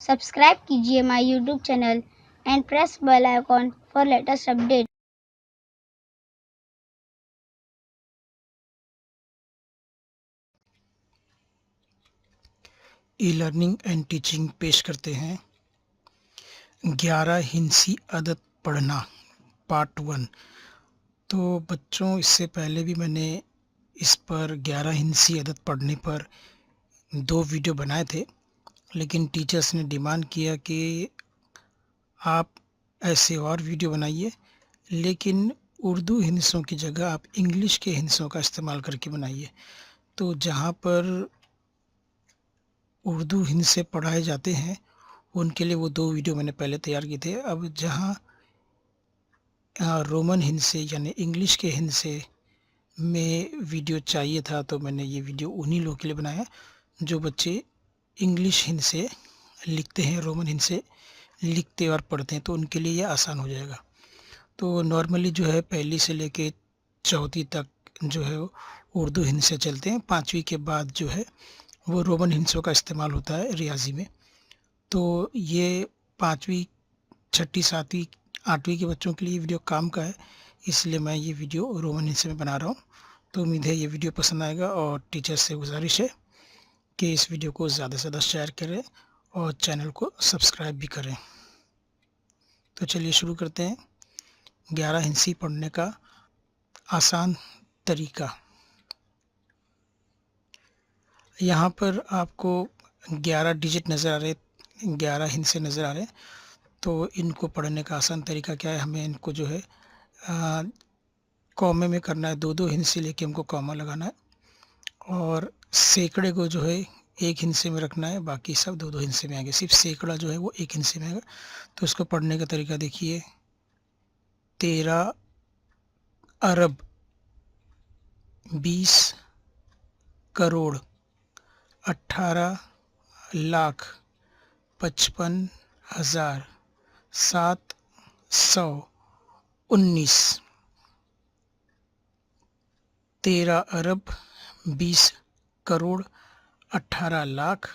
Subscribe कीजिए my YouTube channel and press bell icon for latest update. E learning and teaching पेश करते हैं 11 हिंसी अदद पढ़ना पार्ट 1। तो बच्चों, इससे पहले भी मैंने इस पर 11 हिंसी अदद पढ़ने पर 2 वीडियो बनाए थे, लेकिन टीचर्स ने डिमांड किया कि आप ऐसे और वीडियो बनाइए, लेकिन उर्दू हिंसों की जगह आप इंग्लिश के हिंसों का इस्तेमाल करके बनाइए। तो जहाँ पर उर्दू हिंसे पढ़ाए जाते हैं उनके लिए वो 2 वीडियो मैंने पहले तैयार किए थे। अब जहाँ रोमन हिंसे यानी इंग्लिश के हिंसे में वीडियो चाहिए था, तो मैंने ये वीडियो उन्हीं लोगों के लिए बनाया जो बच्चे इंग्लिश हिंसे लिखते हैं, रोमन हिंसे लिखते और पढ़ते हैं, तो उनके लिए ये आसान हो जाएगा। तो नॉर्मली जो है पहली से लेके चौथी तक जो है वो उर्दू हिंसे चलते हैं। 5वीं के बाद जो है वो रोमन हिंसों का इस्तेमाल होता है रियाजी में। तो ये 5वीं, 6ठी, 7वीं, 8वीं के बच्चों के लिए वीडियो काम का है, इसलिए मैं ये वीडियो रोमन हिंसे में बना रहा हूँ। तो उम्मीद है ये वीडियो पसंद आएगा, और टीचर से गुजारिश है कि इस वीडियो को ज़्यादा से ज़्यादा शेयर करें और चैनल को सब्सक्राइब भी करें। तो चलिए शुरू करते हैं 11 हिंसी पढ़ने का आसान तरीका। यहाँ पर आपको 11 डिजिट नज़र आ रहे, 11 हिंसे नज़र आ रहे हैं। तो इनको पढ़ने का आसान तरीका क्या है, हमें इनको जो है कॉमे में करना है। 2-2 हिंसे लेके हमको कॉमा लगाना है, और सैकड़े को जो है एक हिंसे में रखना है, बाकी सब 2-2 हिंसे में आएंगे। सिर्फ सैकड़ा जो है वो एक हिंसे में आएगा। तो इसको पढ़ने का तरीका देखिए। 13 अरब 20 करोड़ 18 लाख 55,719। 13 अरब 20 करोड़ 18 लाख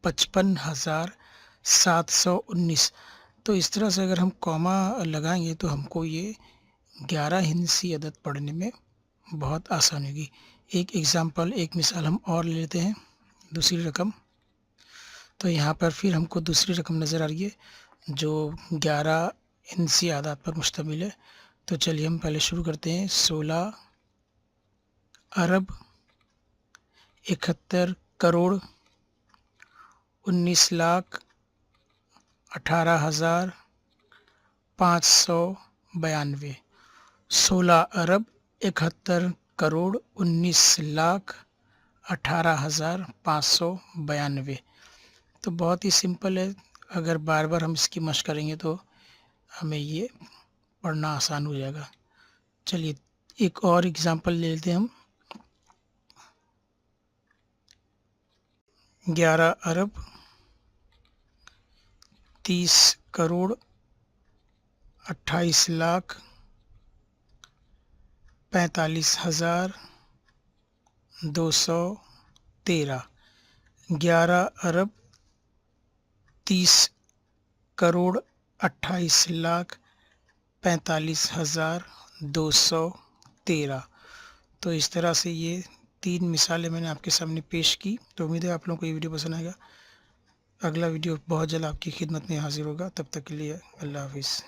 55,719। तो इस तरह से अगर हम कॉमा लगाएंगे तो हमको ये 11 हिंसी अदद पढ़ने में बहुत आसानी होगी। एक एग्ज़ाम्पल, एक मिसाल हम और ले लेते हैं। दूसरी रकम, तो यहाँ पर फिर हमको दूसरी रकम नज़र आ रही है जो 11 हिंसी आदात पर मुश्तमिल है। तो चलिए हम पहले शुरू करते हैं। 16 अरब 71 करोड़ 19 लाख 18,592। 16 अरब 71 करोड़ 19 लाख 18,592। तो बहुत ही सिंपल है। अगर बार बार हम इसकी मशक करेंगे तो हमें ये पढ़ना आसान हो जाएगा। चलिए एक और एग्ज़ाम्पल ले लेते हैं हम। 11 अरब 30 करोड़ 28 लाख 45,213। 11 अरब 30 करोड़ 28 लाख 45,213। तो इस तरह से ये 3 मिसालें मैंने आपके सामने पेश की। तो उम्मीद है आप लोगों को ये वीडियो पसंद आएगा। अगला वीडियो बहुत जल्द आपकी खिदमत में हाजिर होगा। तब तक के लिए अल्लाह हाफिज़।